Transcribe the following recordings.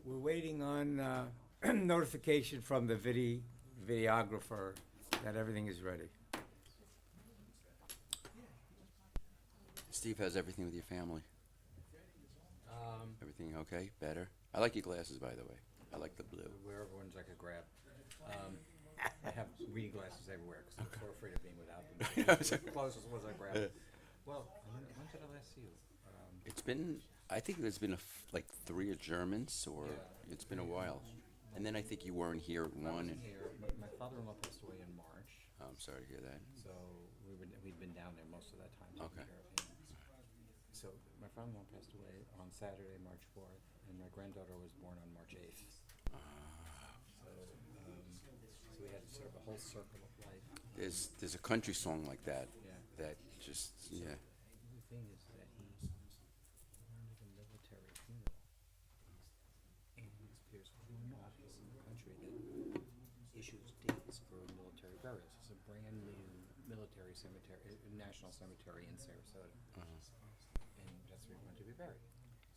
We're waiting on notification from the videographer that everything is ready. Steve, how's everything with your family? Everything okay? Better? I like your glasses, by the way. I like the blue. Wherever ones I could grab. I have reading glasses everywhere because I'm so afraid of being without them. The closest ones I grab. Well, when did I last see you? It's been, I think there's been like 3 adjournments, or Yeah. it's been a while. And then I think you weren't here at I one. wasn't here. My father-in-law passed away in March, Oh, I'm sorry to hear that. so we'd been down there most of that time taking Okay. care of him. So my father-in-law passed away on Saturday, March 4th, and my granddaughter was born on March 8th. So we had sort of a whole circle of life. There's a country song like that. Yeah. That just, yeah. The thing is that he wanted a military funeral. And there's one office in the country that issues dates for military burials. It's a brand new military cemetery, national cemetery in Sarasota. And that's where he wanted to be buried.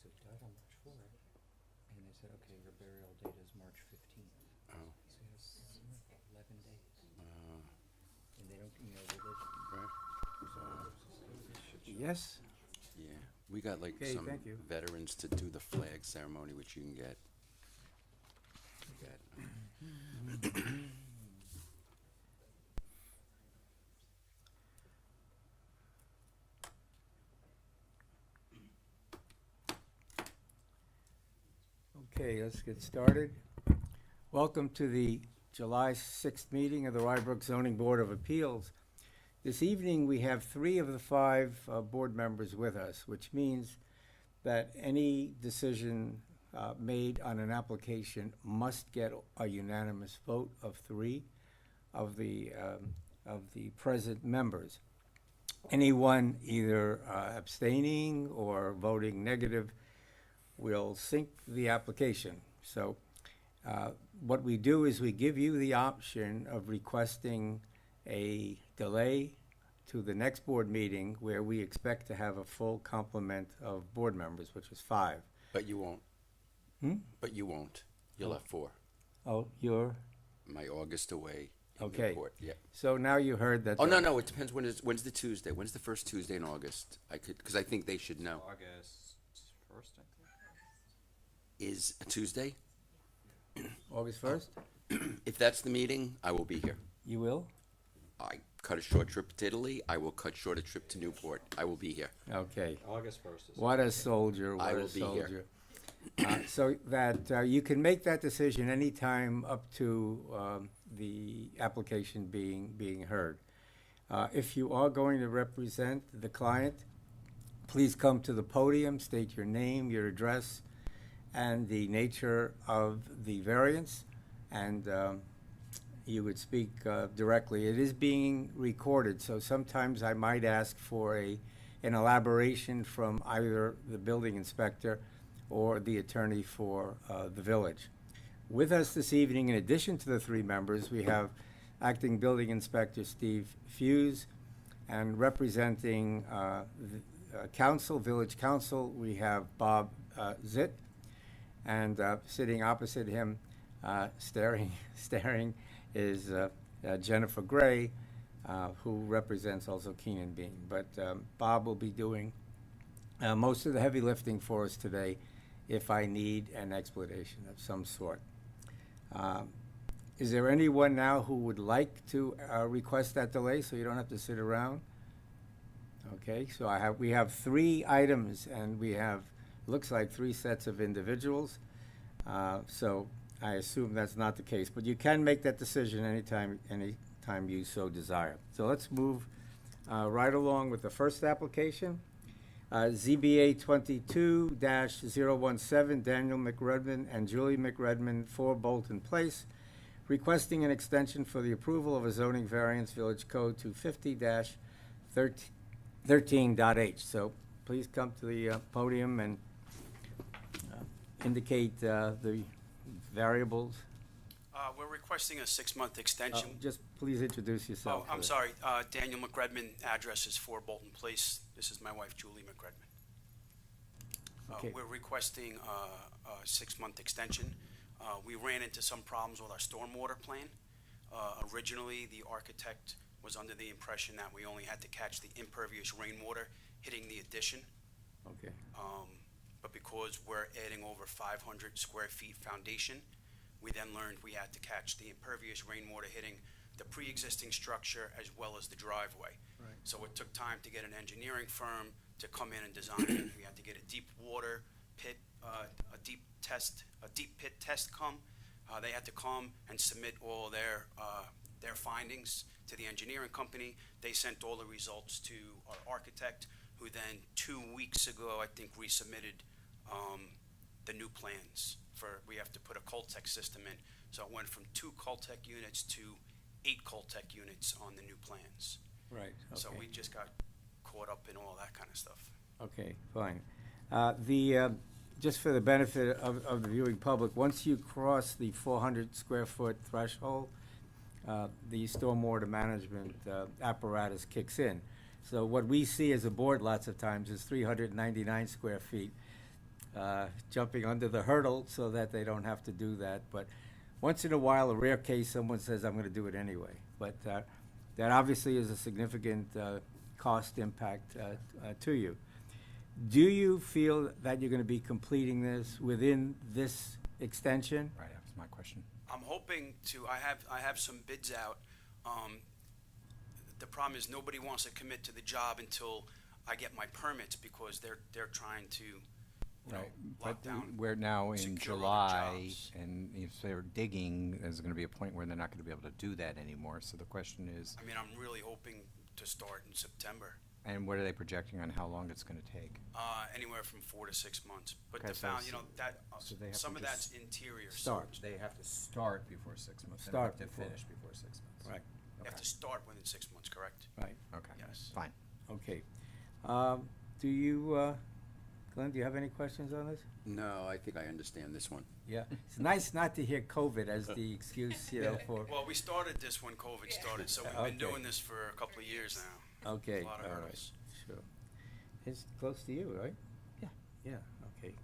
So he died on March 4th. And they said, okay, your burial date is March 15th. Oh. So he has 11 days. And they don't, they live. Right. Yes? Yeah. We got like Okay, some thank you. veterans to do the flag ceremony, which you can get. Okay, let's get started. Welcome to the July 6th meeting of the Rybrook Zoning Board of Appeals. This evening, we have 3 of the 5 board members with us, which means that any decision made on an application must get a unanimous vote of 3 of the present members. Anyone either abstaining or voting negative will sink the application. So what we do is we give you the option of requesting a delay to the next board meeting where we expect to have a full complement of board members, which is 5. But you won't. Hmm? But you won't. You'll have 4. Oh, you're, My August away in Okay. Newport. Yeah. so now you heard that. Oh, no, it depends when's the Tuesday? When's the first Tuesday in August? Because I think they should know. August 1st, I think. Is a Tuesday? August 1st? If that's the meeting, I will be here. You will? I cut a short trip to Italy. I will cut short a trip to Newport. I will be here. Okay. August 1st is. What a soldier, I what will a be here. soldier. So that you can make that decision anytime up to the application being heard. If you are going to represent the client, please come to the podium, state your name, your address, and the nature of the variance, and you would speak directly. It is being recorded, so sometimes I might ask for an elaboration from either the building inspector or the attorney for the village. With us this evening, in addition to the 3 members, we have Acting Building Inspector Steve Fuse, and representing the Village Council, we have Bob Zitt, and sitting opposite him, staring is Jennifer Gray, who represents also Keenan Bean. But Bob will be doing most of the heavy lifting for us today if I need an explanation of some sort. Is there anyone now who would like to request that delay so you don't have to sit around? Okay, so we have 3 items, and we have, looks like 3 sets of individuals. So I assume that's not the case, but you can make that decision anytime you so desire. So let's move right along with the first application. ZBA 22-017 Daniel McRedmond and Julie McRedmond for Bolton Place, requesting an extension for the approval of a zoning variance, Village Code 250-13.h. So please come to the podium and indicate the variables. We're requesting a 6-month extension. Just please introduce yourself. I'm sorry, Daniel McRedmond, address is 4 Bolton Place. This is my wife, Julie McRedmond. Okay. We're requesting a 6-month extension. We ran into some problems with our stormwater plan. Originally, the architect was under the impression that we only had to catch the impervious rainwater hitting the addition. Okay, But because we're adding over 500 square feet foundation, we then learned we had to catch the impervious rainwater hitting the pre-existing structure as well as the driveway. Right. So it took time to get an engineering firm to come in and design it. We had to get a deep water pit, a deep pit test come. They had to come and submit all their findings to the engineering company. They sent all the results to our architect, who then 2 weeks ago, I think, resubmitted the new plans we have to put a Coltech system in. So it went from 2 Coltech units to 8 Coltech units on the new plans. right, So okay. we just got caught up in all that kind of stuff. Okay, fine. Just for the benefit of the viewing public, once you cross the 400 square foot threshold, the stormwater management apparatus kicks in. So what we see as a board lots of times is 399 square feet, jumping under the hurdle so that they don't have to do that. But once in a while, a rare case, someone says, I'm going to do it anyway. But that obviously is a significant cost impact to you. Do you feel that you're going to be completing this within this extension? Right, that was my question. I'm hoping to, I have some bids out. The problem is nobody wants to commit to the job until I get my permits, because they're trying to, you know, Right, lock but down. we're now in secure other July, jobs. and if they're digging, there's gonna be a point where they're not gonna be able to do that anymore, so the question is, I mean, I'm really hoping to start in September, and what are they projecting on how long it's gonna take? anywhere from 4 to 6 months. But Okay, the so found, you know, that, so they have some to of that's just interior. so Start. They have to start before 6 months, they don't have to finish before 6 months. Right, You have to start within 6 months, correct? right, Okay, Yes. fine. okay. Do you, Glenn, do you have any questions on this? No, I think I understand this one. Yeah, it's nice not to hear COVID as the excuse, you know, for, Well, we started this when COVID started, so we've Okay. been doing this for a couple of years now. okay, A lot of all right, hurdles. sure. It's close to you, right? Yeah. Yeah, okay.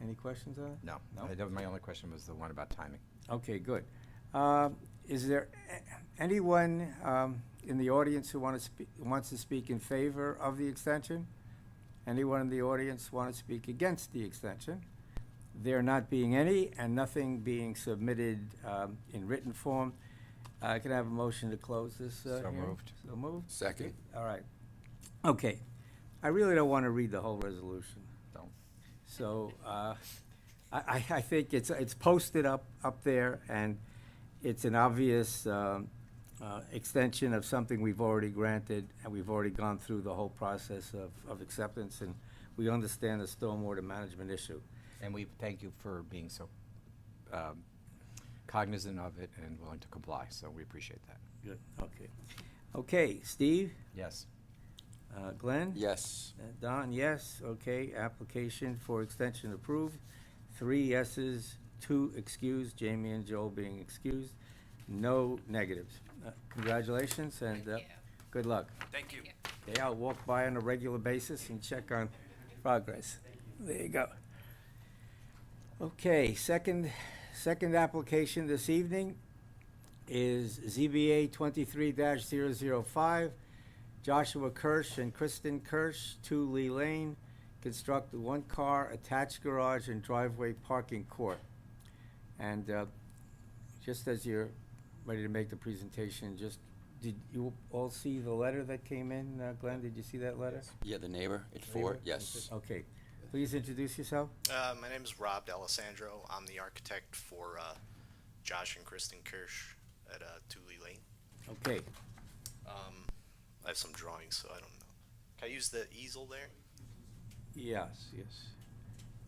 Any questions on it? No, No? that was my only question, was the one about timing. Okay, good. Is there anyone in the audience who wants to speak in favor of the extension? Anyone in the audience want to speak against the extension? There not being any and nothing being submitted in written form, can I have a motion to close this So hearing? moved. So moved? Second. All right. Okay. I really don't want to read the whole resolution. Don't. So I think it's posted up there, and it's an obvious extension of something we've already granted, and we've already gone through the whole process of acceptance, and we understand the stormwater management issue. And we thank you for being so cognizant of it and willing to comply, so we appreciate that. Good. Okay. Okay, Steve? Yes. Glenn? Yes. Don, yes. Okay, application for extension approved. 3 yeses, 2 excused, Jamie and Joel being excused. No negatives. Congratulations and Thank you. good luck. Thank you. Okay, I'll walk by on a regular basis and check on progress. There you go. Okay, second application this evening is ZBA 23-005 Joshua Kirsch and Kristen Kirsch, 2 Lee Lane, construct a 1-car attached garage and driveway parking court. And just as you're ready to make the presentation, did you all see the letter that came in, Glenn? Did you see that letter? Yeah, the neighbor at 4, yes. Okay, please introduce yourself. My name is Rob D'Alessandro. I'm the architect for Josh and Kristen Kirsch at 2 Lee Lane. Okay, I have some drawings, so I don't know. Can I use the easel there? yes.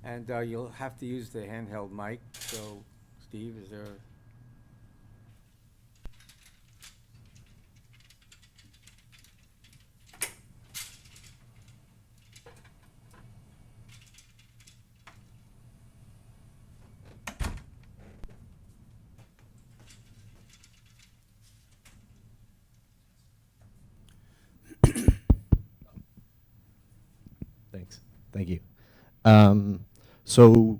And you'll have to use the handheld mic, so, Steve, is there? Thanks. Thank you. So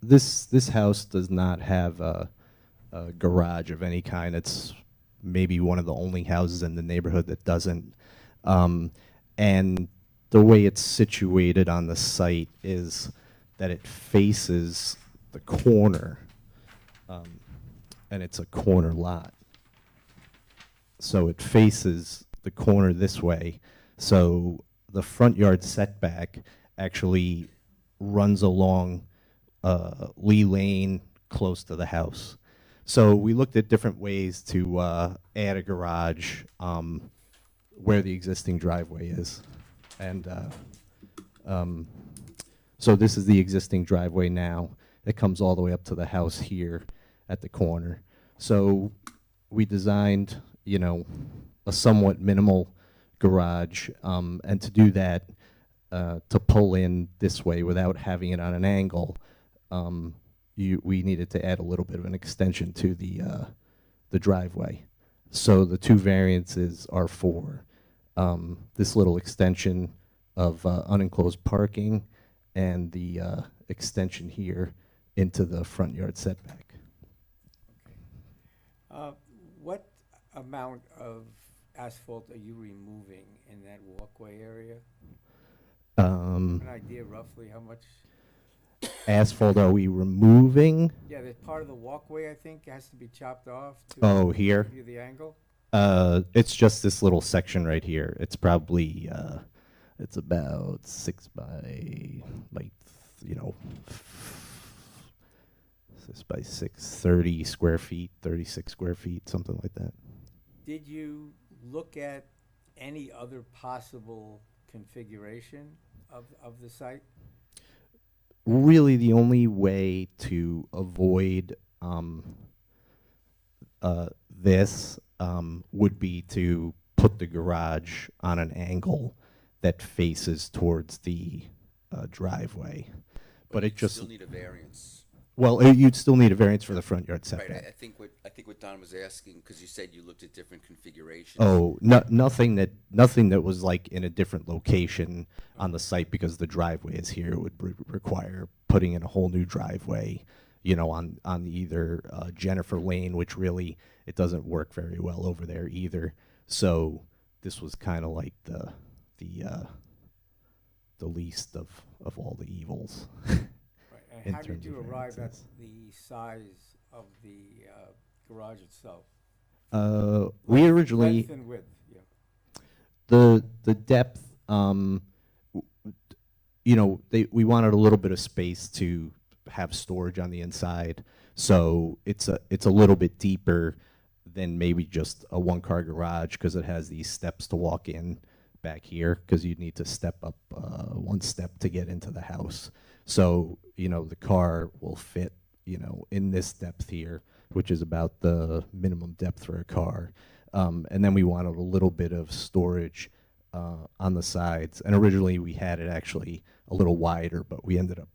this house does not have a garage of any kind. It's maybe one of the only houses in the neighborhood that doesn't. And the way it's situated on the site is that it faces the corner, and it's a corner lot. So it faces the corner this way. So the front yard setback actually runs along Lee Lane close to the house. So we looked at different ways to add a garage where the existing driveway is. And so this is the existing driveway now. It comes all the way up to the house here at the corner. So we designed, you know, a somewhat minimal garage, and to do that, to pull in this way without having it on an angle, we needed to add a little bit of an extension to the driveway. So the two variances are for this little extension of unenclosed parking and the extension here into the front yard setback. What amount of asphalt are you removing in that walkway area? An idea roughly how much? Asphalt are we removing? Yeah, there's part of the walkway, I think, has to be chopped off to Here? give you the angle. It's just this little section right here. It's probably, it's about 6 by, like, you know, 6 by 6, 30 square feet, 36 square feet, something like that. Did you look at any other possible configuration of the site? Really, the only way to avoid this would be to put the garage on an angle that faces towards the driveway. But it you just, still need a variance. well, you'd still need a variance for the front yard Right, setback. I think what Don was asking, because you said you looked at different configurations. Oh, nothing that was like in a different location on the site, because the driveway is here. It would require putting in a whole new driveway, you know, on either Jennifer Lane, which really, it doesn't work very well over there either. So this was kind of like the least of all the evils. Right. In And how did terms you of arrive at variances. the size of the garage itself? We originally, Length and width, yeah. the depth, you know, we wanted a little bit of space to have storage on the inside, so it's a little bit deeper than maybe just a one-car garage, because it has these steps to walk in back here, because you'd need to step up one step to get into the house. So, you know, the car will fit, you know, in this depth here, which is about the minimum depth for a car. And then we wanted a little bit of storage on the sides. And originally we had it actually a little wider, but we ended up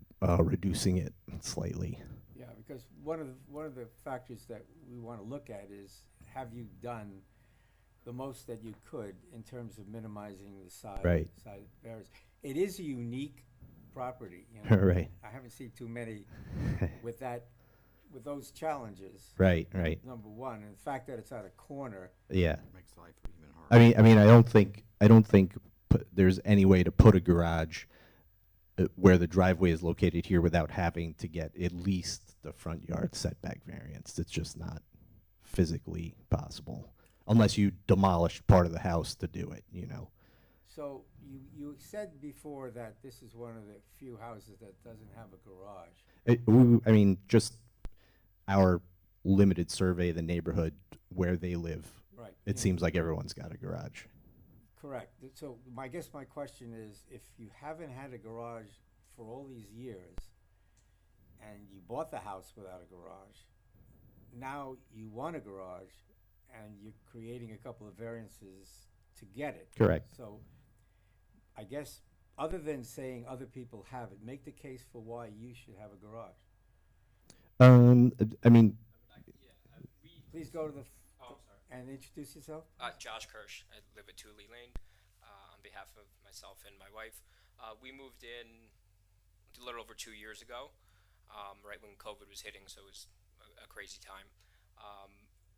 reducing it slightly. Yeah, because one of the factors that we want to look at is, have you done the most that you could in terms of minimizing the size? Right. Size variance. It is a unique property, you know. Right. I haven't seen too many with those challenges. Right. Number one, and the fact that it's at a corner. Yeah. Makes life even harder. I mean, I don't think there's any way to put a garage where the driveway is located here without having to get at least the front yard setback variance. It's just not physically possible, unless you demolish part of the house to do it, you know. So you said before that this is one of the few houses that doesn't have a garage. I mean, just our limited survey of the neighborhood where they live, Right. it seems like everyone's got a garage. Correct. So I guess my question is, if you haven't had a garage for all these years, and you bought the house without a garage, now you want a garage, and you're creating a couple of variances to get it. Correct. So I guess, other than saying other people have it, make the case for why you should have a garage. I mean, Please go to the, Oh, I'm sorry. and introduce yourself. Josh Kirsch. I live at 2 Lee Lane on behalf of myself and my wife. We moved in a little over 2 years ago, right when COVID was hitting, so it was a crazy time.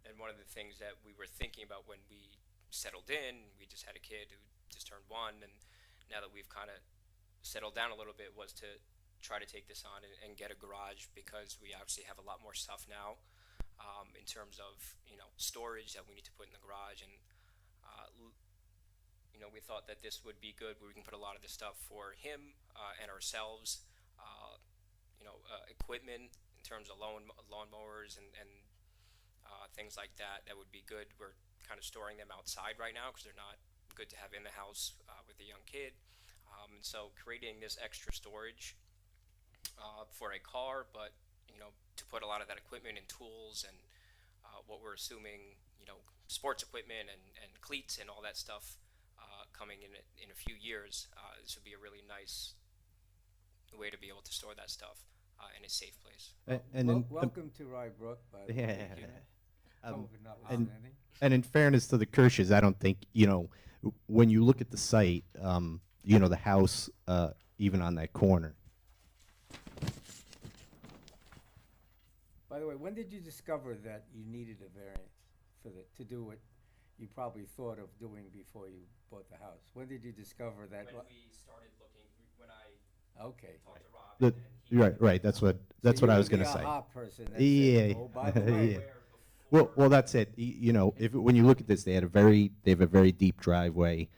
And one of the things that we were thinking about when we settled in, we just had a kid who just turned 1, and now that we've kind of settled down a little bit, was to try to take this on and get a garage, because we obviously have a lot more stuff now in terms of, storage that we need to put in the garage. And we thought that this would be good, where we can put a lot of this stuff for him and ourselves, equipment in terms of lawn mowers and things like that. That would be good. We're kind of storing them outside right now because they're not good to have in the house with a young kid. And so creating this extra storage for a car, but to put a lot of that equipment and tools and what we're assuming, sports equipment and cleats and all that stuff coming in a few years, this would be a really nice way to be able to store that stuff in a safe place. Welcome to Rybrook, by the way. COVID notwithstanding. And in fairness to the Kirsches, I don't think, when you look at the site, the house, even on that corner. By the way, when did you discover that you needed a variance to do what you probably thought of doing before you bought the house? When did you discover that? When we started looking, when I Okay. talked to Rob, and he Right. That's what I was going to say. A hot person. That Yeah. Said, oh, by the way, Yeah. Well, that's it. When you look at this, they have a very deep driveway,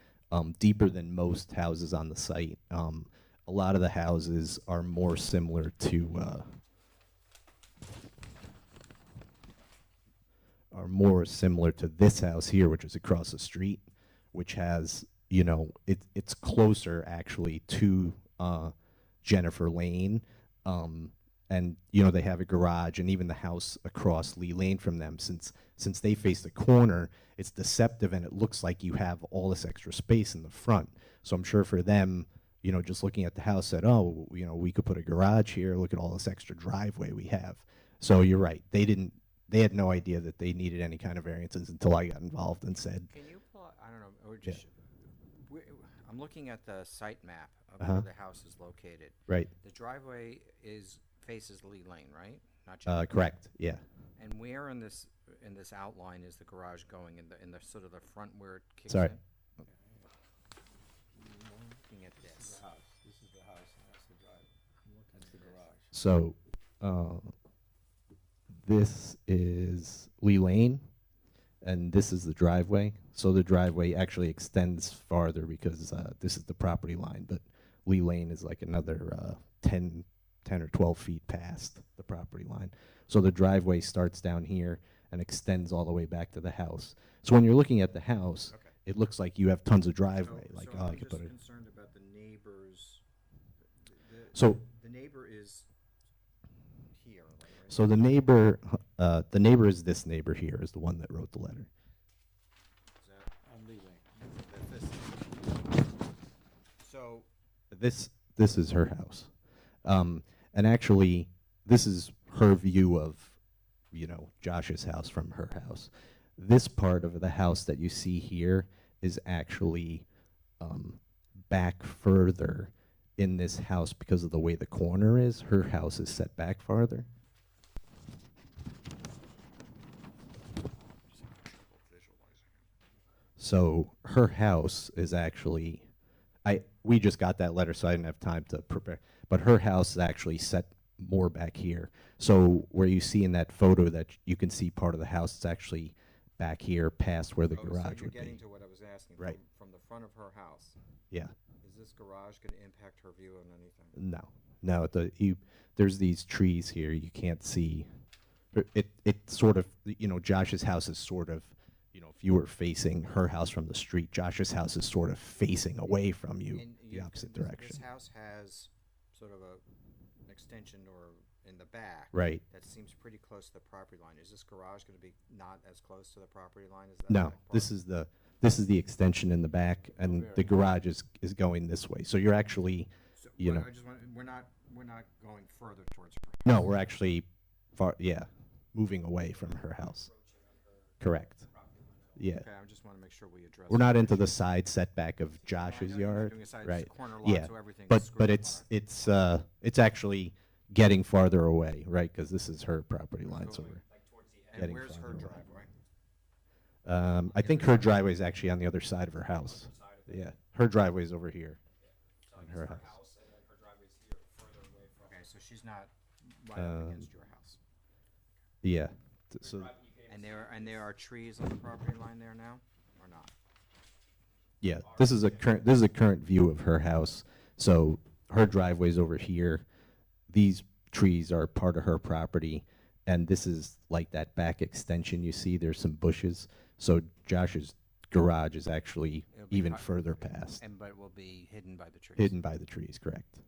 deeper than most houses on the site. A lot of the houses are more similar to this house here, which is across the street, which has, it's closer actually to Jennifer Lane. And they have a garage, and even the house across Lee Lane from them, since they face the corner, it's deceptive, and it looks like you have all this extra space in the front. So I'm sure for them, just looking at the house, said, oh, we could put a garage here. Look at all this extra driveway we have. So you're right. They had no idea that they needed any kind of variances until I got involved and said, Can you pull, I don't know, or Yeah. just, I'm looking at the site map of Uh-huh. where the house is located. right, The driveway faces Lee Lane, right? Not Jennifer? correct, yeah. And where in this outline is the garage going, in the sort of the front where it kicks Sorry. in? Looking at this is this. the house. This is the house, and that's the driveway. That's the garage. So, this is Lee Lane, and this is the driveway. So the driveway actually extends farther because this is the property line, but Lee Lane is like another 10 or 12 feet past the property line. So the driveway starts down here and extends all the way back to the house. So when you're looking at the house, Okay. it looks like you have tons of driveway. So Like, I'm I just could put it. concerned about the neighbors. So- The neighbor is here, right? So the neighbor is this neighbor here, is the one that wrote the letter. Is that- On Lee Lane. So, This is her house, and actually, this is her view of, Josh's house from her house. This part of the house that you see here is actually back further in this house because of the way the corner is. Her house is set back farther. So her house is actually, we just got that letter, so I didn't have time to prepare. But her house is actually set more back here. So where you see in that photo that you can see part of the house, it's actually back here past where the garage so would you're be. getting to what I was asking. Right. From the front of her house, Yeah. is this garage going to impact her view on anything? No. There's these trees here. You can't see. It sort of, Josh's house is sort of, if you were facing her house from the street, Josh's house is sort of facing away from you, And the opposite this direction. house has sort of an extension or in the back. Right. That seems pretty close to the property line. Is this garage going to be not as close to the property line as that? No, back part? this is the extension in the back, and the garage is going this way. So you're actually, So, you but know. I just want, we're not going further towards her. No, we're actually moving away from her house. Correct. Yeah. Okay, I just wanna make sure we address. We're not that into issue. the side setback of Josh's I know you're not yard, doing a side, it's a right? corner lot, Yeah, so everything's but screwed apart. it's actually getting farther away, right? Because this is her property line, so we're And getting where's her farther away. driveway? I think her driveway is actually on the other side of her house. Yeah, her driveway's over here. On her house. and then her driveway's here, further away from. Okay, so she's not right up against your house. Yeah. So And there are trees on the property line there now, or not? yeah, this is a current view of her house. So her driveway's over here. These trees are part of her property, and this is like that back extension you see. There's some bushes. So Josh's garage is actually It'll be even hi- further past, But it will be hidden by the trees. hidden by the trees. Correct.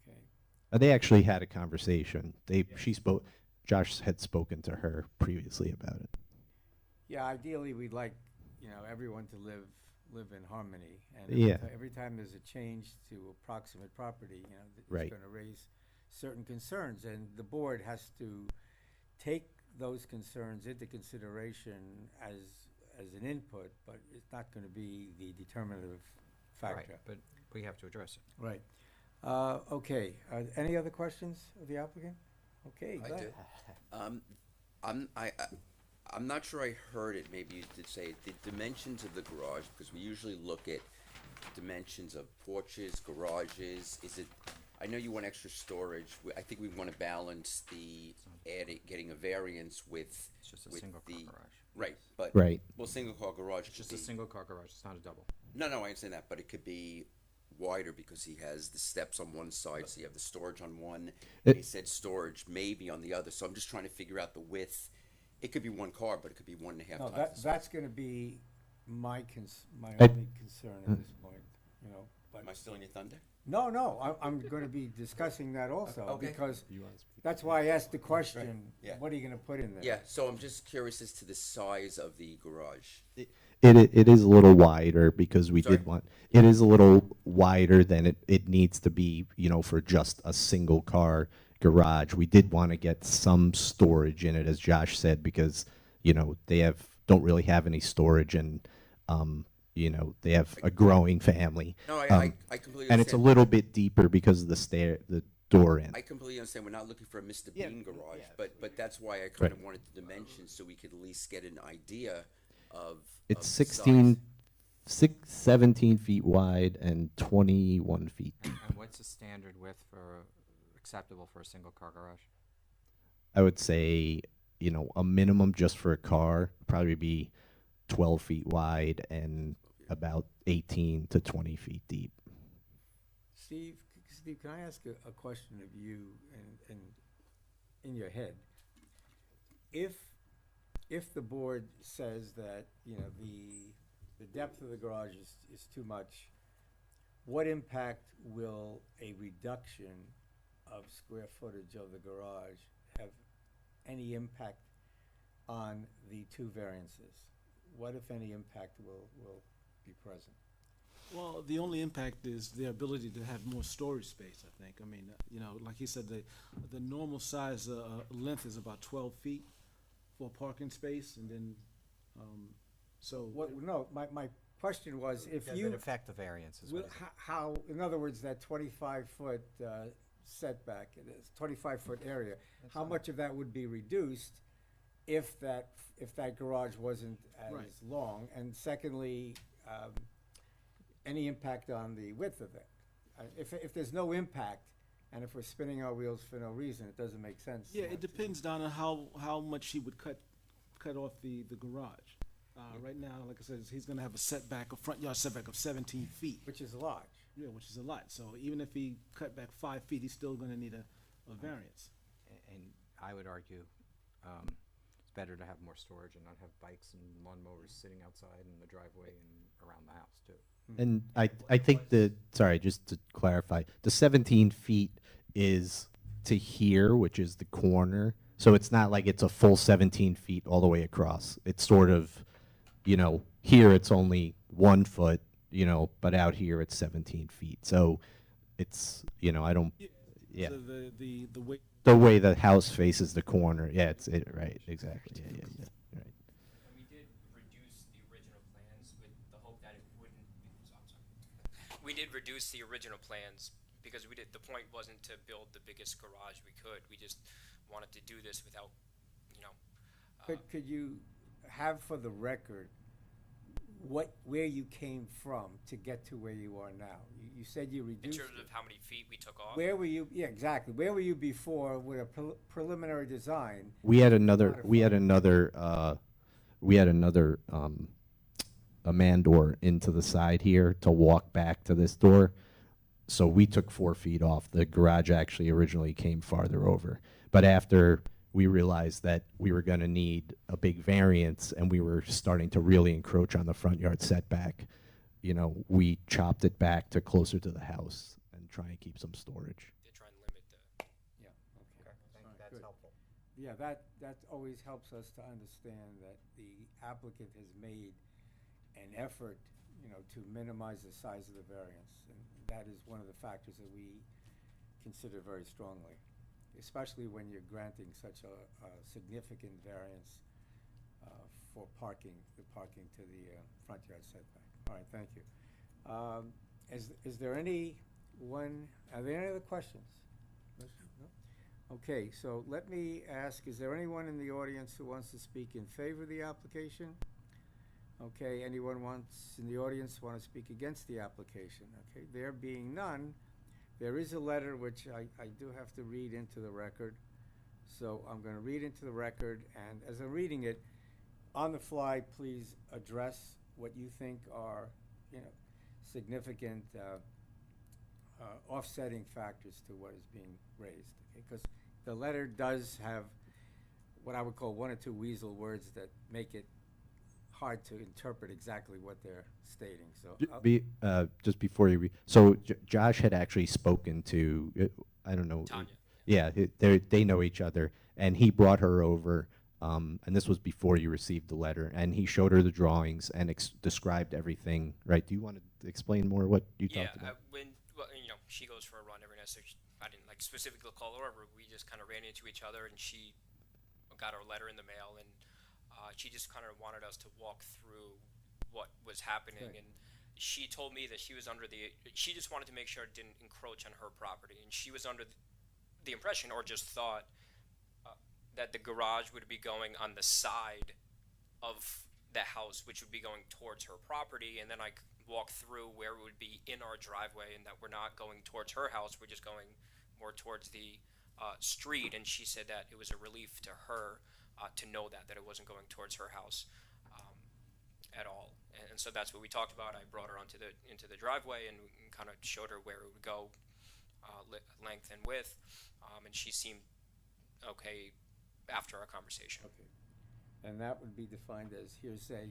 Okay. They actually had a conversation. Josh had spoken to her previously about it. Yeah, ideally, we'd like, everyone to live in harmony. And Yeah. every time there's a change to approximate property, it's Right. going to raise certain concerns. And the board has to take those concerns into consideration as an input, but it's not going to be the determinative Right, factor. but we have to address it. Right. Okay, any other questions of the applicant? Okay, I go do. ahead. I'm not sure I heard it, maybe you did say it, the dimensions of the garage, because we usually look at dimensions of porches, garages, I know you want extra storage, I think we wanna balance getting a variance with. It's just a with single car the- garage. Right, but. Right. Well, single car garage It's could just a be. single car garage, it's not a double. No, I understand that, but it could be wider because he has the steps on one side, so you have the storage on one. He said storage maybe on the other, so I'm just trying to figure out the width. It could be one car, but it could be 1.5 No, times. the size. that's going to be my I- only concern at this point, but. Am I still in your thunder? No, I'm going to be discussing that also, Okay. because that's why I asked the question, Right, yeah. what are you going to put in there? Yeah, so I'm just curious as to the size of the garage. It is a little wider because we Sorry? did want, it is a little wider than it needs to be, for just a single car garage. We did want to get some storage in it, as Josh said, because, they don't really have any storage, and, they have a growing family. No, I completely And it's a understand. little bit deeper because of the door in. I completely understand, we're not looking for a Mr. Yeah, Bean garage, yeah. but that's why I kind of Right. wanted the dimensions, so we could at least get an idea of. It's of the 17 feet wide and 21 feet deep. And what's the standard width acceptable for a single car garage? I would say, a minimum just for a car probably be 12 feet wide and about 18 to 20 feet deep. Steve, can I ask a question of you and in your head? If the board says that, the depth of the garage is too much, what impact will a reduction of square footage of the garage have any impact on the two variances? What, if any, impact will be present? Well, the only impact is the ability to have more storage space, I think. I mean, like he said, the normal size length is about 12 feet for a parking space, and then, so. No, my question was, if Does you. it affect the variance is what Well, it is? how, in other words, that 25-foot setback, it is 25-foot area, how much of that would be reduced if that garage wasn't as Right. long? And secondly, any impact on the width of it? If there's no impact, and if we're spinning our wheels for no reason, it doesn't make sense. Yeah, it depends, Donna, how much he would cut off the garage. Right now, like I said, he's gonna have a front yard setback of 17 feet. Which is large. Yeah, which is a lot. So even if he cut back 5 feet, he's still gonna need a variance. And I would argue, it's better to have more storage and not have bikes and lawnmowers sitting outside in the driveway and around the house too. And I think sorry, just to clarify, the 17 feet is to here, which is the corner. So it's not like it's a full 17 feet all the way across. It's sort of, here it's only 1 foot, but out here it's 17 feet. So it's, I don't, yeah. So the way. The way the house faces the corner. Yeah, right, exactly. Yeah. Right. And we did reduced the original plans because the point wasn't to build the biggest garage we could. We just wanted to do this without, you know. Could you have for the record where you came from to get to where you are now? You said you In reduced terms it. of how many feet we took off. Where were you, yeah, exactly. Where were you before with a preliminary design? We had another a man door into the side here to walk back to this door. So we took 4 feet off. The garage actually originally came farther over. But after we realized that we were going to need a big variance and we were starting to really encroach on the front yard setback, you know, we chopped it back to closer to the house and try and keep some storage. To try and limit the. Yeah, okay. All right, That's good. helpful. Yeah, that always helps us to understand that the applicant has made an effort, you know, to minimize the size of the variance. And that is one of the factors that we consider very strongly, especially when you're granting such a significant variance for parking, the parking to the front yard setback. All right, thank you. Is there are there any other questions? No? Okay, so let me ask, is there anyone in the audience who wants to speak in favor of the application? Okay, anyone in the audience want to speak against the application? Okay, there being none, there is a letter which I do have to read into the record. So I'm going to read into the record, and as I'm reading it, on the fly, please address what you think are, you know, significant offsetting factors to what is being raised. Because the letter does have what I would call 1 or 2 weasel words that make it hard to interpret exactly what they're stating. So Just before you read, so Josh had actually spoken to, I don't know. Tanya. Yeah, they know each other, and he brought her over, and this was before you received the letter, and he showed her the drawings and described everything, right? Do you want to explain more what you talked about? Well, you know, she goes for a run every night, so I didn't like specifically call her over. We just kind of ran into each other, and she got our letter in the mail, and she just kind of wanted us to walk through what was happening, Okay. and she told me that she was she just wanted to make sure it didn't encroach on her property, and she was under the impression, or just thought, that the garage would be going on the side of the house, which would be going towards her property, and then I walk through where it would be in our driveway, and that we're not going towards her house, we're just going more towards the street, and she said that it was a relief to her to know that it wasn't going towards her house at all. And so that's what we talked about. I brought her into the driveway and kind of showed her where it would go, length and width, and she seemed okay after our conversation. okay. And that would be defined as hearsay.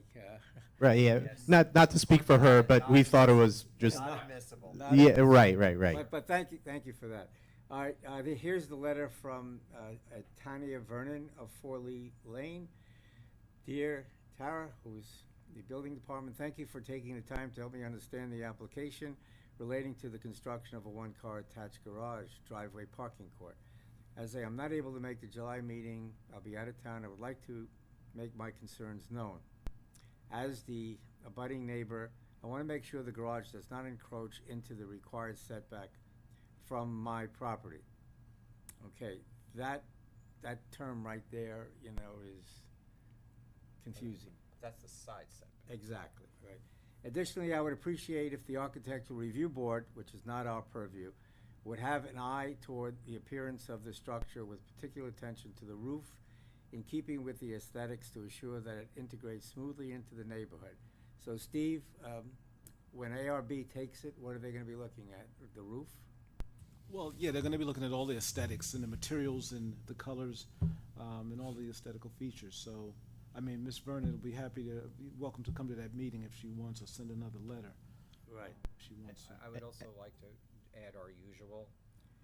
Right, yeah, Yes. not to speak for her, but we thought it was just, Not admissible. yeah, right. But thank you for that. All right, here's the letter from Tanya Vernon of 4 Lee Lane. Dear Tara, who's the building department, thank you for taking the time to help me understand the application relating to the construction of a 1-car attached garage driveway parking court. As I am not able to make the July meeting, I'll be out of town. I would like to make my concerns known. As the abutting neighbor, I want to make sure the garage does not encroach into the required setback from my property. Okay, that term right there, you know, is confusing. That's the side setback. Exactly, right. Additionally, I would appreciate if the Architectural Review Board, which is not our purview, would have an eye toward the appearance of the structure with particular attention to the roof, in keeping with the aesthetics, to assure that it integrates smoothly into the neighborhood. So Steve, when ARB takes it, what are they going to be looking at? The roof? Well, yeah, they're gonna be looking at all the aesthetics and the materials and the colors, and all the aesthetical features. So, I mean, Ms. Vernon will be welcome to come to that meeting if she wants, or send another letter Right. if she wants to. I would also like to add our usual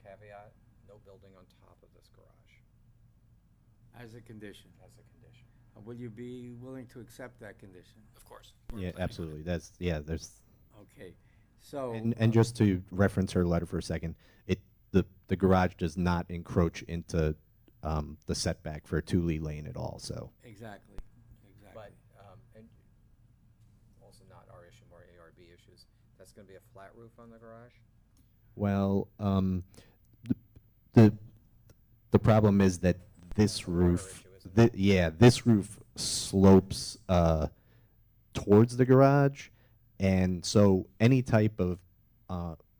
caveat, no building on top of this garage As a condition. as a condition. Will you be willing to accept that condition? Of course. Yeah, We're planning on it. absolutely. There's, Okay, so. and just to reference her letter for a second, the garage does not encroach into the setback for 2 Lee Lane at all, so. Exactly. But, and also not our issue, more ARB issues, That's gonna be a flat roof on the garage? Well, the the problem is that this water roof, issue, isn't yeah, this roof slopes towards the garage, and so any type of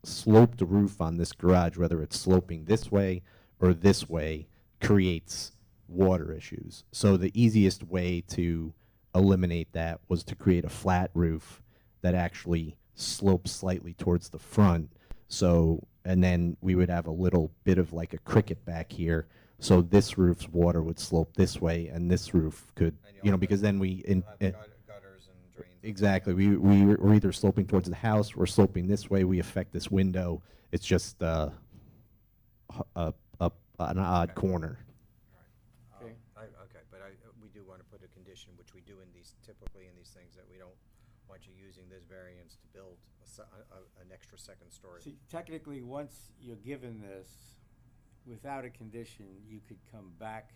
sloped roof on this garage, whether it's sloping this way or this way, creates water issues. So the easiest way to eliminate that was to create a flat roof that actually slopes slightly towards the front. So, and then we would have a little bit of like a cricket back here. So this roof's water would slope this way, and this roof could, And you know, you'll because then we, You'll have gutters and drains. exactly, we're either sloping towards the house, we're sloping this way, we affect this window. It's just an odd corner. Alright. Okay. Okay, but we do wanna put a condition, which we do in these, typically in these things, that we don't want you using this variance to build an extra second story. See, technically, once you're given this, without a condition, you could come back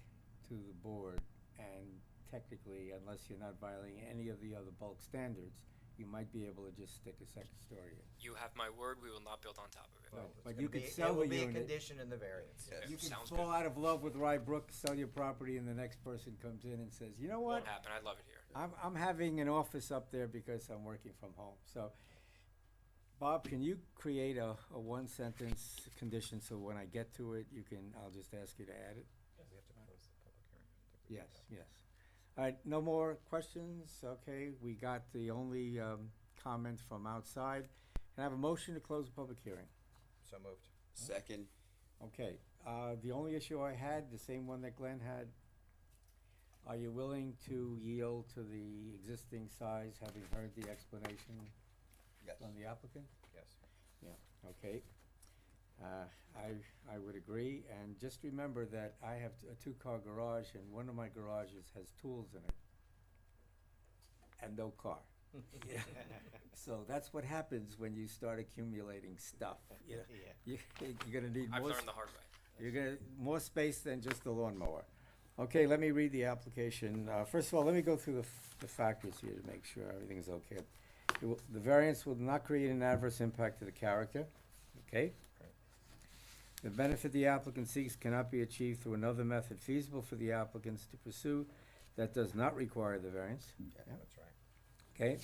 to the board and technically, unless you're not violating any of the other bulk standards, you might be able to just stick a second story in. You have my word, we will not build on top of it. Right, It's but gonna you could be- sell the It will be a unit. condition in the variance. Yes. You can Sounds fall good. out of love with Rybrook, sell your property, and the next person comes in and says, you know what? Won't happen, I love it here. I'm having an office up there because I'm working from home. So, Bob, can you create a one-sentence condition so when I get to it, I'll just ask you to add it? We have to close the public hearing. Yes, yes. All right, no more questions? Okay, we got the only comment from outside. Can I have a motion to close the public hearing? So moved. Second, Okay, the only issue I had, the same one that Glenn had, are you willing to yield to the existing size, having heard the explanation yes. from the applicant? Yes. Yeah, okay. I would agree, and just remember that I have a two-car garage, and one of my garages has tools in it, and no car. Yeah. So that's what happens when you start accumulating stuff. Yeah. You're gonna need I've more. learned the hard way. You're gonna, more space than just a lawnmower. Okay, let me read the application. First of all, let me go through the factors here to make sure everything's okay. The variance will not create an adverse impact to the character, okay? The benefit the applicant seeks cannot be achieved through another method feasible for the applicants to pursue that does not require the variance. Yeah, that's right. Okay?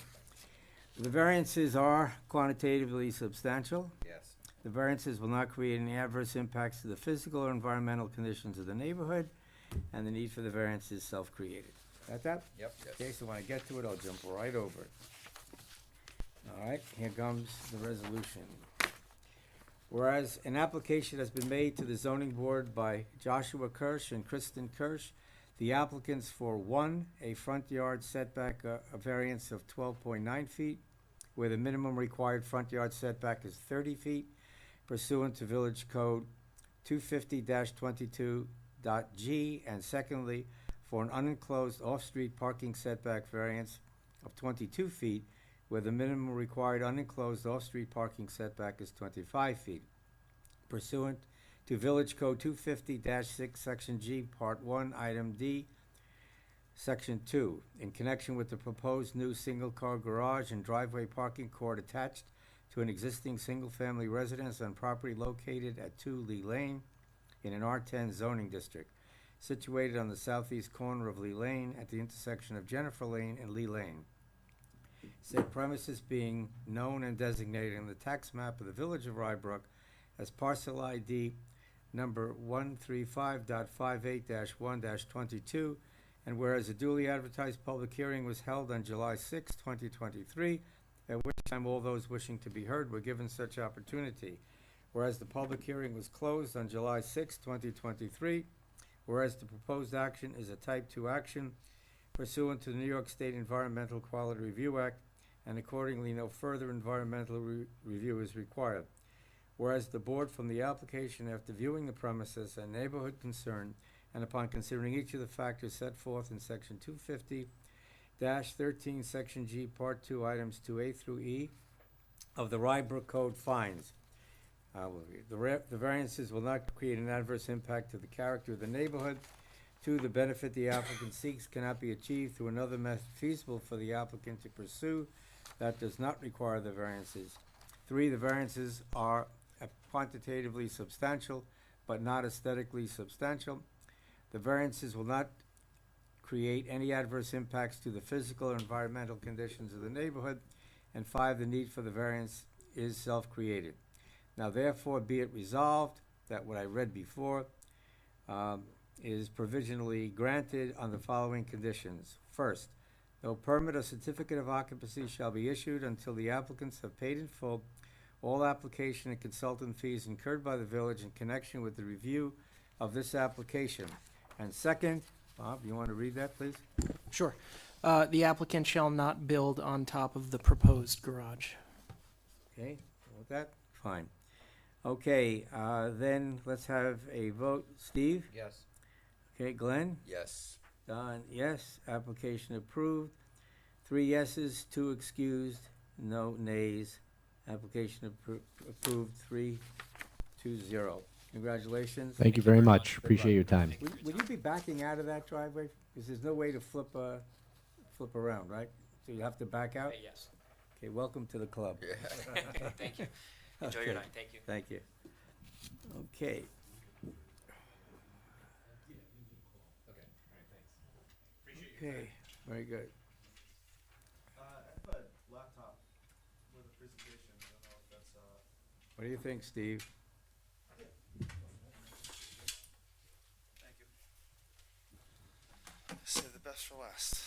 The variances are quantitatively substantial. Yes. The variances will not create any adverse impacts to the physical or environmental conditions of the neighborhood, and the need for the variance is self-created. Got that? Yep. Okay, so when I get to it, I'll jump right over it. All right, here comes the resolution. Whereas an application has been made to the zoning board by Joshua Kirsch and Kristen Kirsch, the applicants for one, a front yard setback, a variance of 12.9 feet, where the minimum required front yard setback is 30 feet pursuant to Village Code 250-22.g, and secondly, for an unenclosed off-street parking setback variance of 22 feet, where the minimum required unenclosed off-street parking setback is 25 feet, pursuant to Village Code 250-6, Section G, Part 1, Item D, Section 2, in connection with the proposed new single-car garage and driveway parking court attached to an existing single-family residence on property located at 2 Lee Lane in an R10 zoning district, situated on the southeast corner of Lee Lane at the intersection of Jennifer Lane and Lee Lane. Said premises being known and designated in the tax map of the Village of Rybrook as parcel ID number 135.58-1-22, and whereas a duly advertised public hearing was held on July 6, 2023, at which time all those wishing to be heard were given such opportunity. Whereas the public hearing was closed on July 6, 2023, whereas the proposed action is a Type 2 action pursuant to the New York State Environmental Quality Review Act, and accordingly no further environmental review is required. Whereas the board, from the application after viewing the premises and neighborhood concern, and upon considering each of the factors set forth in Section 250-13, Section G, Part 2, Items 2A through E of the Rybrook Code, finds the variances will not create an adverse impact to the character of the neighborhood. 2, the benefit the applicant seeks cannot be achieved through another method feasible for the applicant to pursue that does not require the variances. 3, the variances are quantitatively substantial, but not aesthetically substantial. The variances will not create any adverse impacts to the physical or environmental conditions of the neighborhood. And 5, the need for the variance is self-created. Now therefore be it resolved that what I read before is provisionally granted on the following conditions. First, no permit or certificate of occupancy shall be issued until the applicants have paid in full all application and consultant fees incurred by the village in connection with the review of this application. And second, Bob, you want to read that, please? Sure. The applicant shall not build on top of the proposed garage. Okay, with that, fine. Okay, then let's have a vote. Steve? Yes. Okay, Glenn? Yes. Don, yes. Application approved. 3 yeses, 2 excused, no nays. Application approved, 3-0. Congratulations. Thank you very much. Appreciate your time. Would you be backing out of that driveway? Because there's no way to flip around, right? So you have to back out? Yes. Okay, welcome to the club. Thank you. Enjoy your Okay. night. Thank you. Thank you. Okay. Okay, very good. I have a laptop with a presentation. I don't know if that's, What do you think, Steve? thank you. Save the best for last.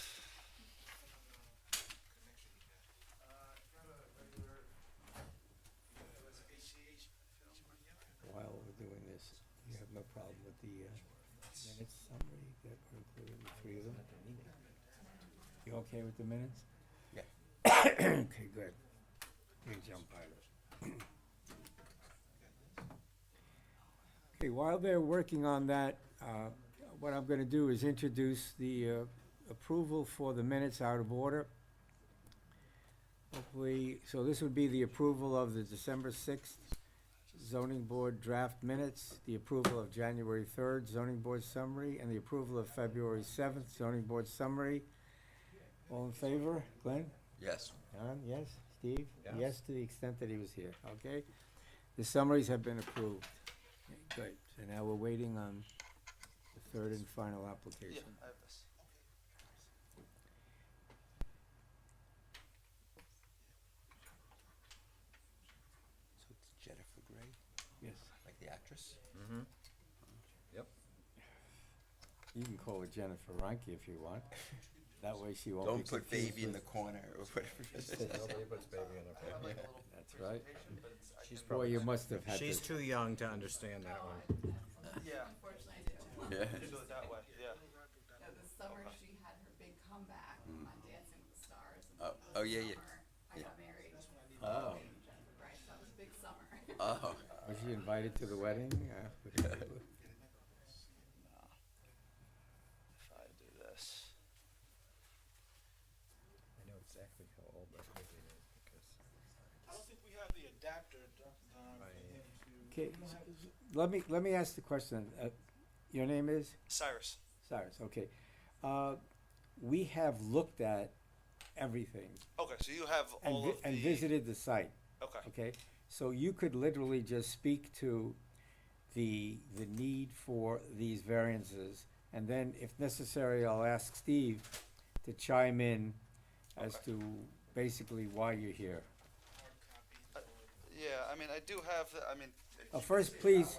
Got a regular, While we're doing this, you have no problem with the minutes summary that were included, the 3 of them? You okay with the minutes? Yeah. Okay, good. You can jump by it. Okay, while they're working on that, what I'm gonna do is introduce the approval for the minutes out of order. Hopefully, so this would be the approval of the December 6th zoning board draft minutes, the approval of January 3rd zoning board summary, and the approval of February 7th zoning board summary. All in favor? Glenn? Yes. Don, yes? Steve? Yes. Yes, to the extent that he was here, okay? The summaries have been approved. Okay, good. So now we're waiting on the 3rd and final yeah, application. I have this. So it's Jennifer Gray, Yes. like the actress? You can call her Jennifer Reinke if you want. That way she won't be Don't put confused baby in the with- corner or whatever. Nobody puts baby in I have like a little That's right. presentation, but it's, I She's can, Boy, you must have had She's to, too young to understand that one. yeah, Yeah. do it that way, yeah. Yeah, this summer she had her big comeback on Dancing with the Stars. And Oh, then oh, yeah, yeah. summer, I got married. Oh. Right, that was a big summer. Oh. was she invited to the wedding? If I do this. I know exactly how old that baby is because. I don't think we have the adapter, for him to. Okay, let me ask the question. Your name is? Cyrus. Cyrus, okay. We have looked at everything Okay, so you have and all of the. and visited the site, Okay, okay? So you could literally just speak to the need for these variances, and then if necessary, I'll ask Steve to chime in as Okay. to basically why you're here. yeah, I mean, I do have, I mean. First, please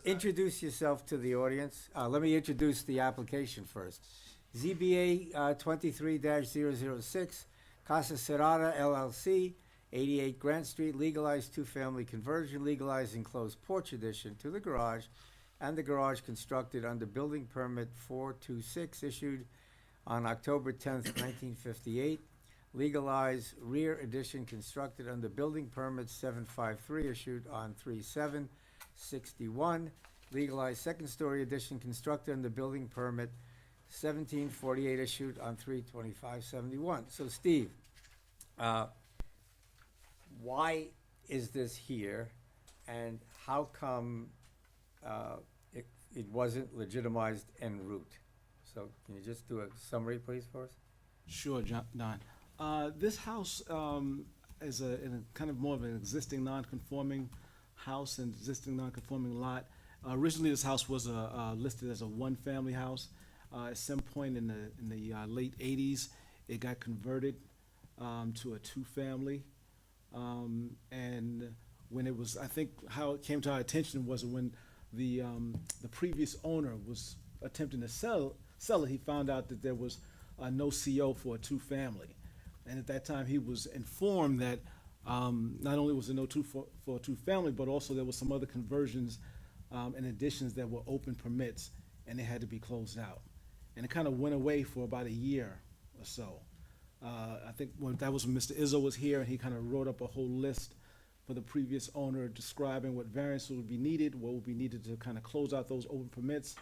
introduce yourself to the audience. Let me introduce the application first. ZBA 23-006 Casa Cerrada LLC, 88 Grant Street Legalize, 2-family conversion, legalized enclosed porch addition to the garage, and the garage constructed under building permit 426 issued on October 10th, 1958. Legalized rear addition constructed under building permit 753 issued on 3/7/61. Legalized second-story addition constructed under building permit 1748 issued on 3/25/71. So Steve, why is this here, and how come it wasn't legitimized en route? So can you just do a summary, please, for us? Sure, Don. This house, as in a kind of more of an existing non-conforming house and existing non-conforming lot. Originally, this house was listed as a one-family house. At some point in the late '80s, it got converted to a two-family. And when it was, I think how it came to our attention was when the previous owner was attempting to sell it, he found out that there was no CO for a two-family. And at that time, he was informed that not only was there no for a two-family, but also there was some other conversions and additions that were open permits, and they had to be closed out. And it kind of went away for about a year or so. I think that was when Mr. Izzo was here, and he kind of wrote up a whole list for the previous owner describing what variances would be needed, what would be needed to kind of close out those open permits.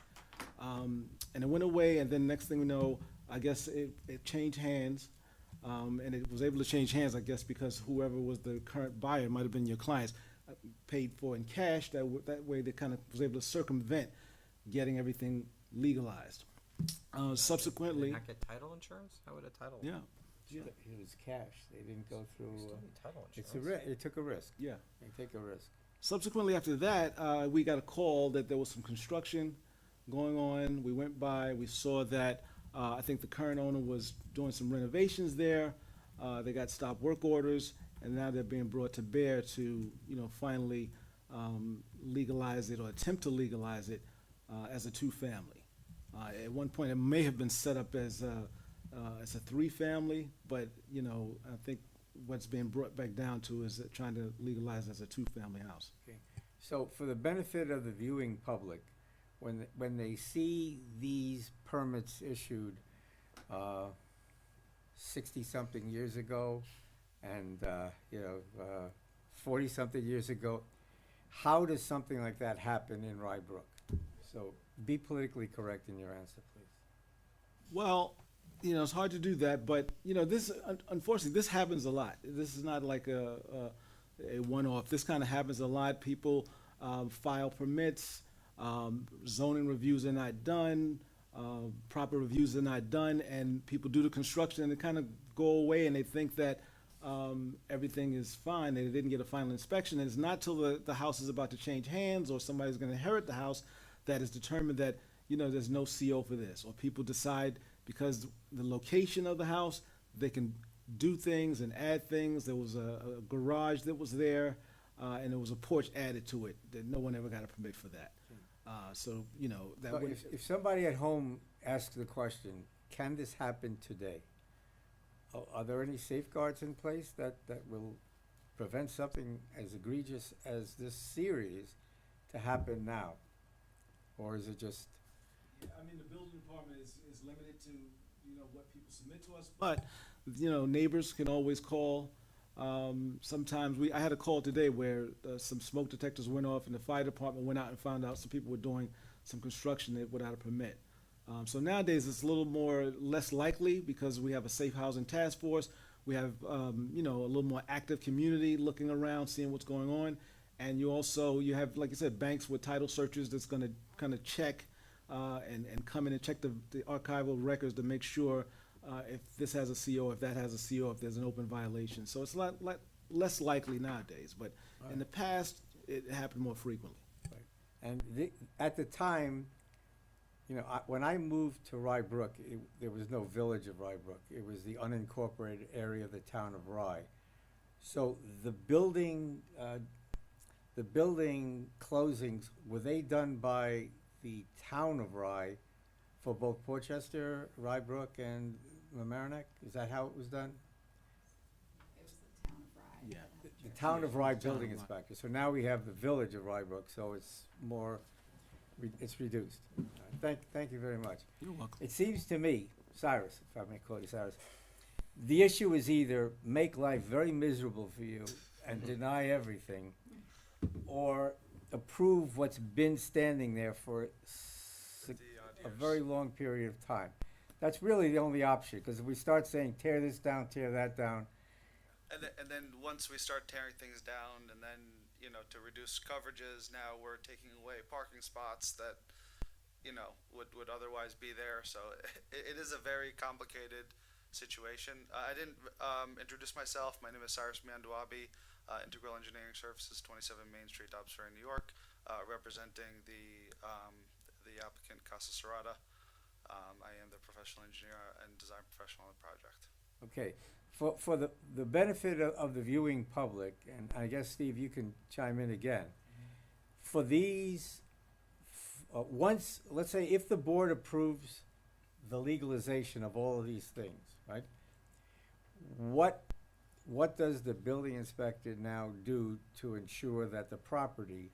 And it went away, and then next thing we know, I guess it changed hands. And it was able to change hands, I guess, because whoever was the current buyer, might have been your clients, paid for in cash. That way they kind of was able to circumvent getting everything legalized. Subsequently. Did not get title insurance? How would a title? Yeah. It was cash. They didn't go through. Still need title It's insurance. It took a risk. Yeah. They take a risk. Subsequently after that, we got a call that there was some construction going on. We went by, we saw that, I think the current owner was doing some renovations there. They got stop work orders, and now they're being brought to bear to, finally legalize it or attempt to legalize it as a two-family. At one point, it may have been set up as a three-family, but, I think what's being brought back down to is trying to legalize as a two-family house. Okay. So for the benefit of the viewing public, when they see these permits issued 60-something years ago and 40-something years ago, how does something like that happen in Rybrook? So be politically correct in your answer, please. Well, it's hard to do that, but, this, unfortunately, this happens a lot. This is not like a one-off. This kind of happens a lot. People file permits, zoning reviews are not done, proper reviews are not done, and people do the construction and they kind of go away and they think that everything is fine. They didn't get a final inspection, and it's not till the house is about to change hands or somebody's going to inherit the house that is determined that, there's no CO for this, or people decide because the location of the house, they can do things and add things. There was a garage that was there, and there was a porch added to it, that no one ever got a permit for that. So, that So would. if somebody at home asks the question, can this happen today? Are there any safeguards in place that will prevent something as egregious as this series to happen now? Or is it just? I mean, the building department is limited to, what people submit to us, but, neighbors can always call. Sometimes I had a call today where some smoke detectors went off and the fire department went out and found out some people were doing some construction without a permit. So nowadays it's a little less likely because we have a safe housing task force. We have, a little more active community looking around, seeing what's going on. And you have, like I said, banks with title searchers that's going to kind of check and come in and check the archival records to make sure if this has a CO, if that has a CO, if there's an open violation. So it's a lot less likely nowadays, but in the past, it happened more frequently. Right. And at the time, when I moved to Rybrook, there was no village of Rybrook. It was the unincorporated area of the town of Rye. So the building closings, were they done by the town of Rye for both Portchester, Rybrook, and Mamaroneck? Is that how it was done? It was the town of Rye. Yeah. that had The the town of Rye Town of building Rye. inspector. So now we have the village of Rybrook, so it's more, it's reduced. Thank you very much. You're welcome. It seems to me, Cyrus, if I may call you Cyrus, the issue is either make life very miserable for you and deny everything, or approve what's been standing there for a very long period of time. That's really the only option, because if we start saying tear this down, tear that down, And then once we start tearing things down, and then, to reduce coverages, now we're taking away parking spots that, would otherwise be there. So it is a very complicated situation. I didn't introduce myself. My name is Cyrus Manduabi, Integral Engineering Services, 27 Main Street, Dobbsbury, New York, representing the applicant Casa Cerrada. I am the professional engineer and design professional on the project. Okay, for the benefit of the viewing public, and I guess, Steve, you can chime in again. For these, once, let's say if the board approves the legalization of all of these things, right? What does the building inspector now do to ensure that the property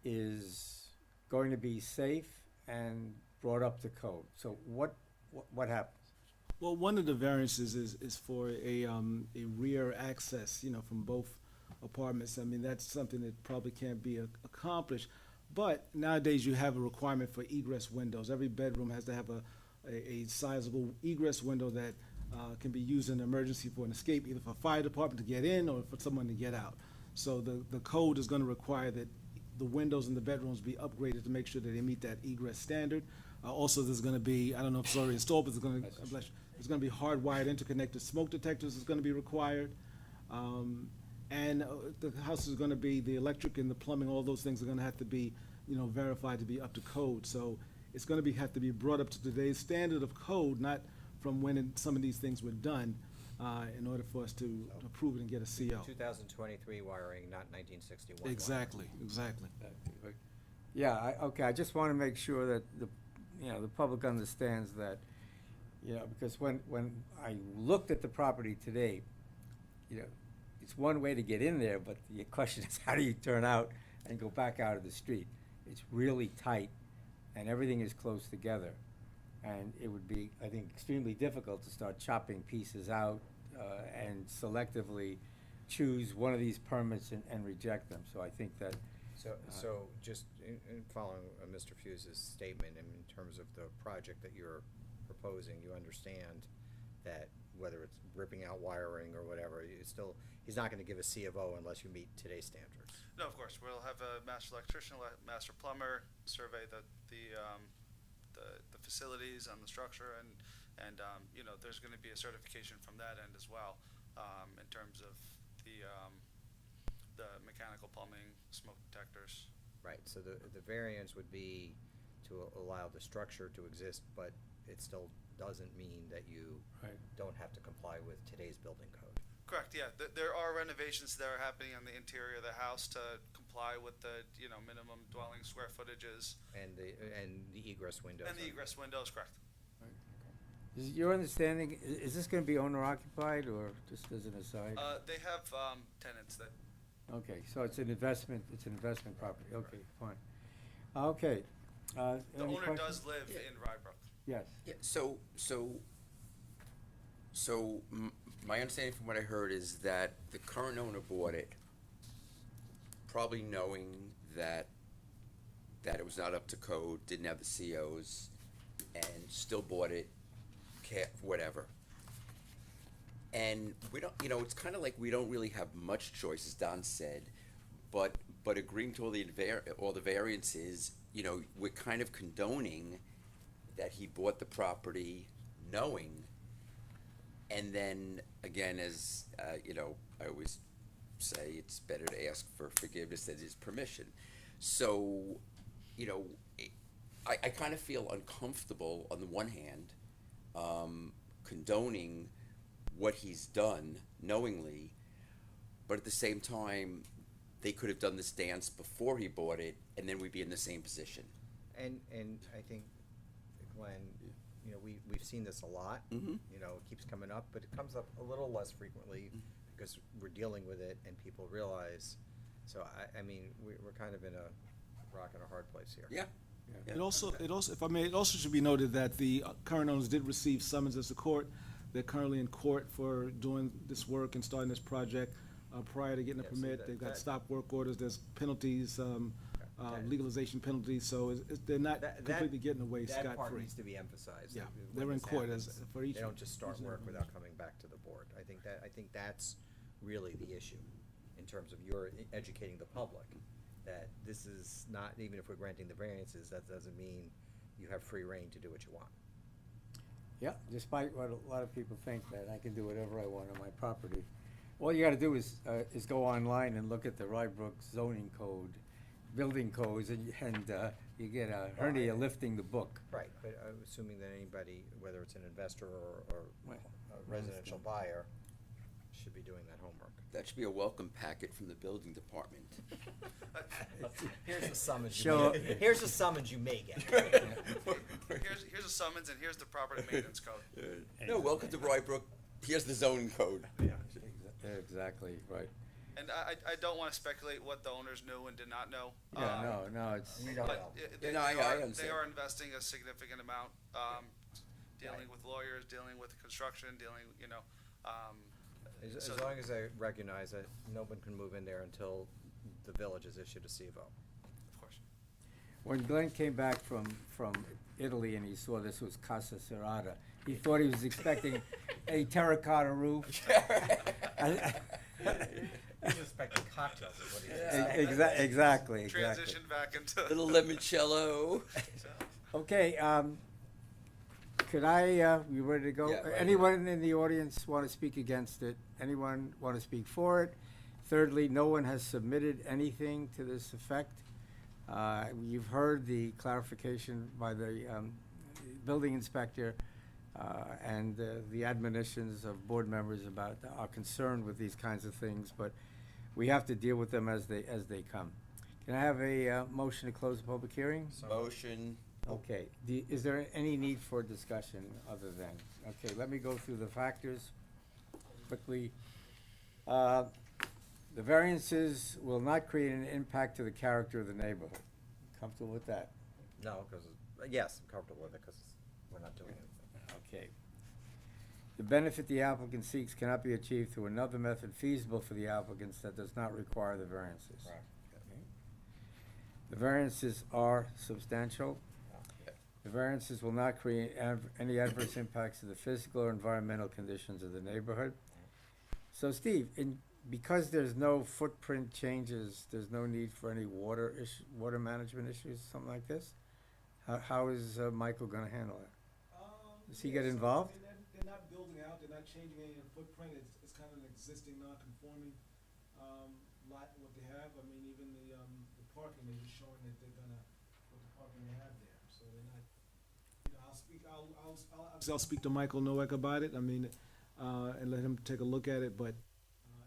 is going to be safe and brought up to code? So what happens? Well, one of the variances is for a rear access, from both apartments. I mean, that's something that probably can't be accomplished. But nowadays you have a requirement for egress windows. Every bedroom has to have a sizable egress window that can be used in an emergency for an escape, either for fire department to get in or for someone to get out. So the code is going to require that the windows in the bedrooms be upgraded to make sure that they meet that egress standard. Also, there's going to be, I don't know if it's already installed, but there's going to be hardwired interconnected smoke detectors is going to be required. And the house is going to be, the electric and the plumbing, all those things are going to have to be, verified to be up to code. So it's going to have to be brought up to today's standard of code, not from when some of these things were done, in order for us to approve it and get a CO. 2023 wiring, not 1961. Exactly. Yeah, okay, I just want to make sure that the public understands that, because when I looked at the property today, it's one way to get in there, but the question is, how do you turn out and go back out of the street? It's really tight, and everything is close together. And it would be, I think, extremely difficult to start chopping pieces out and selectively choose one of these permits and reject them. So I think that. So just in following Mr. Fuse's statement, in terms of the project that you're proposing, you understand that whether it's ripping out wiring or whatever, he's not going to give a C of O unless you meet today's standards. No, of course. We'll have a master electrician, master plumber survey the facilities on the structure, and there's going to be a certification from that end as well, in terms of the mechanical plumbing, smoke detectors. Right, so the variance would be to allow the structure to exist, but it still doesn't mean that you don't have to comply with today's building code. Correct, yeah. There are renovations that are happening on the interior of the house to comply with the, minimum dwelling square footages. And the egress windows. And the egress windows, correct. Is your understanding, is this going to be owner occupied or just as an aside? They have tenants that. Okay, so it's an investment property. Okay, fine. Okay. The Any owner questions? does live in Rybrook. Yes. Yeah, so my understanding from what I heard is that the current owner bought it, probably knowing that it was not up to code, didn't have the COs, and still bought it, whatever. And we don't, it's kind of like we don't really have much choice, as Don said, but agreeing to all the variances, we're kind of condoning that he bought the property knowing, and then again, as I always say, it's better to ask for forgiveness than his permission. So, I kind of feel uncomfortable on the one hand, condoning what he's done knowingly, but at the same time, they could have done this dance before he bought it, and then we'd be in the same position. And I think, Glenn, we've seen this a lot. Mm-hmm. It keeps coming up, but it comes up a little less frequently because we're dealing with it and people realize. So I mean, we're kind of in a rock and a hard place here. Yeah. It also, if I may, it also should be noted that the current owners did receive summonses to court. They're currently in court for doing this work and starting this project. Prior to getting a Yeah, so permit, they've got that- stop work orders, there's penalties, legalization penalties, so they're not completely getting away That part scot-free. needs to be emphasized. Yeah, When they're in this court happens, for each. They don't just start each and work every without coming back to the board. I think that's really the issue in terms of your educating the public, that this is not, even if we're granting the variances, that doesn't mean you have free reign to do what you want. Yeah, despite what a lot of people think, that I can do whatever I want on my property. All you gotta do is go online and look at the Rybrook zoning code, building codes, and you get a hernia lifting the book. Right, but I'm assuming that anybody, whether it's an investor or Well, a residential buyer, should be doing that homework. That should be a welcome packet from the building department. Here's the summons Sure. you may, here's the summons you may get. Here's a summons and here's the property maintenance code. No, welcome to Rybrook, here's the zoning code. Exactly, right. And I don't wanna speculate what the owners knew and did not know. Yeah, no, it's, We don't But know. they No, I are understand. investing a significant amount, dealing with lawyers, dealing with construction, dealing, As so- long as I recognize that no one can move in there until the village has issued a CFO. of course. when Glenn came back from Italy and he saw this was Casa Cerrada, he thought he was expecting a terracotta roof. He's expecting cocktails is what he's Exactly. Transition back into. Little limoncello. Okay, could I, you ready to go? Yeah, ready. Anyone in the audience want to speak against it? Anyone want to speak for it? Thirdly, no one has submitted anything to this effect. You've heard the clarification by the building inspector and the admonitions of board members about our concern with these kinds of things, but we have to deal with them as they come. Can I have a motion to close the public hearing? Motion. Okay, is there any need for discussion other than, okay, let me go through the factors quickly. The variances will not create an impact to the character of the neighborhood. Comfortable with that? No, because, yes, I'm comfortable with it, because we're not doing anything. Okay. The benefit the applicant seeks cannot be achieved through another method feasible for the applicants that does not require the variances. Right. Okay. The variances are substantial. The variances will not create any adverse impacts to the physical or environmental conditions of the neighborhood. So Steve, because there's no footprint changes, there's no need for any water management issues, something like this? How is Michael gonna handle it? Does he get involved? They're not building out, they're not changing any of the footprint, it's kind of an existing non-conforming, lot, what they have. I mean, even the parking, they're just showing that they're gonna, what the parking they have there, so they're not, I'll speak to Michael Nowak about it, I mean, and let him take a look at it, but,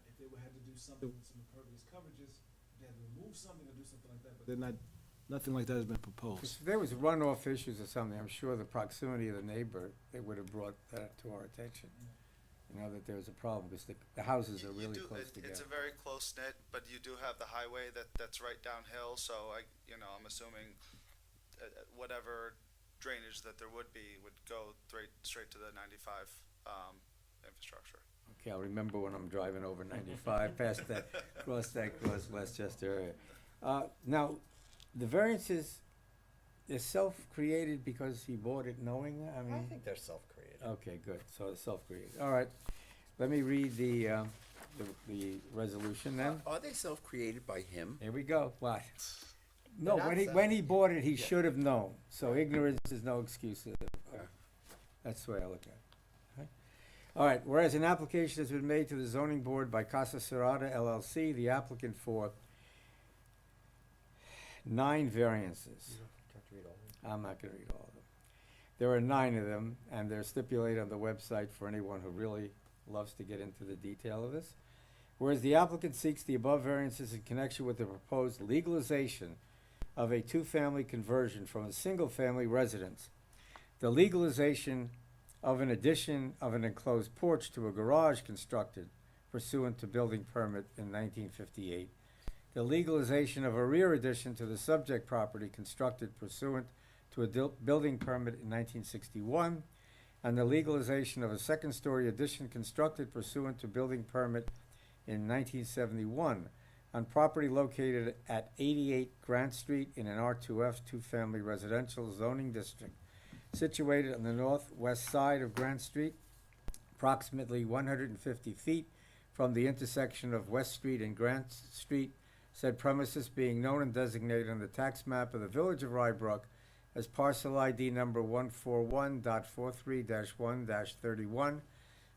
if they had to do something with some impervious coverages, if they had to remove something or do something like that, but they're not, nothing like that has been proposed. If there was runoff issues or something, I'm sure the proximity of the neighbor, they would have brought that to our attention. You know, that there was a problem, because the houses are You really do- close It's together. a very close knit, but you do have the highway that's right downhill, so I'm assuming whatever drainage that there would be would go straight to the 95 infrastructure. Okay, I'll remember when I'm driving over 95, past that, cross Westchester area. Now, the variances, they're self-created because he bought it knowing, I I mean? think they're self-created. Okay, good, so it's self-created. All right, let me read the resolution then. Are they self-created by him? Here we go. What? No, They're not when he bought it, he should have known. So ignorance is no excuse. That's the way I look at it. Okay. All right, whereas an application has been made to the zoning board by Casa Cerrada LLC, the applicant for 9 variances. Do you have to read all of them? I'm not gonna read all of them. There are 9 of them, and they're stipulated on the website for anyone who really loves to get into the detail of this. Whereas the applicant seeks the above variances in connection with the proposed legalization of a 2-family conversion from a single-family residence, the legalization of an addition of an enclosed porch to a garage constructed pursuant to building permit in 1958, the legalization of a rear addition to the subject property constructed pursuant to a building permit in 1961, and the legalization of a second-story addition constructed pursuant to building permit in 1971 on property located at 88 Grant Street in an R2F 2-family residential zoning district situated on the northwest side of Grant Street, approximately 150 feet from the intersection of West Street and Grant Street, said premises being known and designated on the tax map of the Village of Rybrook as parcel ID number 141.43-1-31,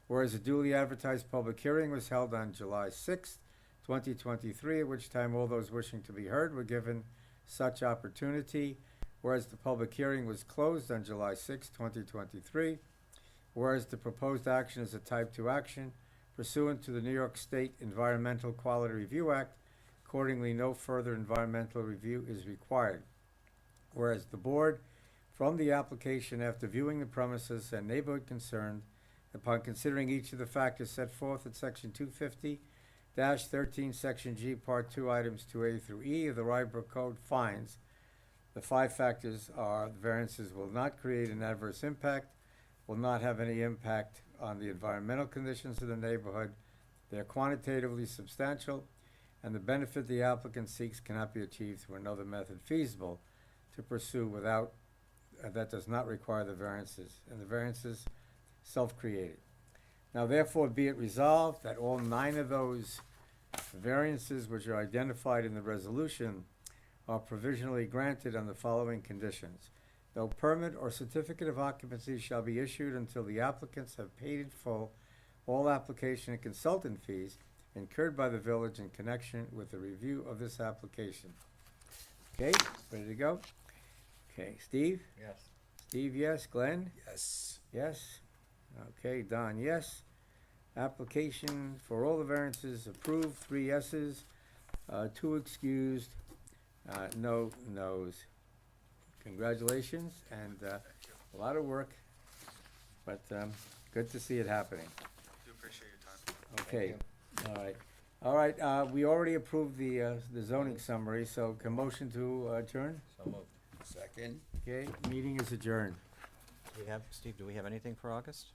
whereas a duly advertised public hearing was held on July 6th, 2023, at which time all those wishing to be heard were given such opportunity, whereas the public hearing was closed on July 6th, 2023, whereas the proposed action is a type 2 action pursuant to the New York State Environmental Quality Review Act. Accordingly, no further environmental review is required. Whereas the board, from the application after viewing the premises and neighborhood concerned, upon considering each of the factors set forth at section 250-13, section G, part 2, items 2A through E of the Rybrook Code, finds the 5 factors are: the variances will not create an adverse impact, will not have any impact on the environmental conditions of the neighborhood, they are quantitatively substantial, and the benefit the applicant seeks cannot be achieved through another method feasible to pursue without, that does not require the variances, and the variances self-created. Now therefore be it resolved that all 9 of those variances which are identified in the resolution are provisionally granted on the following conditions. No permit or certificate of occupancy shall be issued until the applicants have paid in full all application and consultant fees incurred by the village in connection with the review of this application. Okay, ready to go? Okay, Steve? Yes. Steve, yes. Glenn? Yes. Yes. Okay, Don, yes. Application for all the variances approved, 3 yeses, 2 excused, no no's. Congratulations, and a lot of work, but good to see it happening. Do appreciate your time. Okay, all right, we already approved the zoning summary, so can motion to adjourn? So moved. Second? Okay, meeting is adjourned. Do we have, Steve, do we have anything for August?